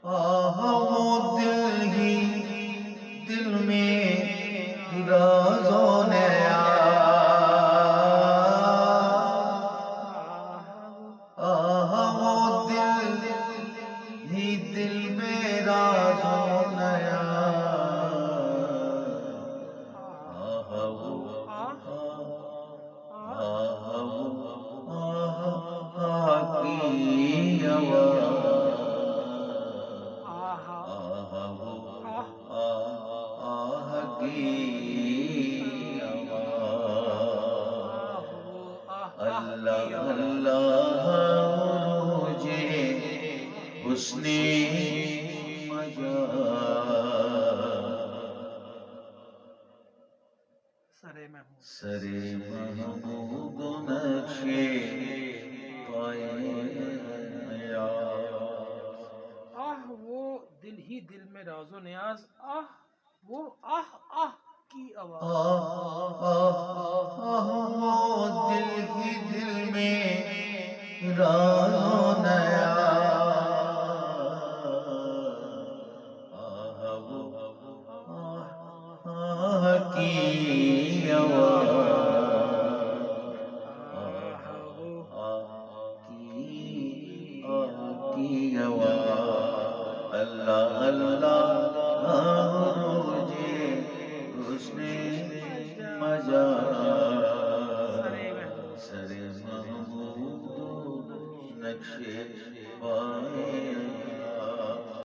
وہ دل ہی دل میں راز و وہ دل ہی دل میں راز و اللہ اللہ مجھے حسن سرے محمود نقشے پائے وہ دل ہی دل میں راز و نیاز، وہ کی آواز، وہ دل ہی دل میں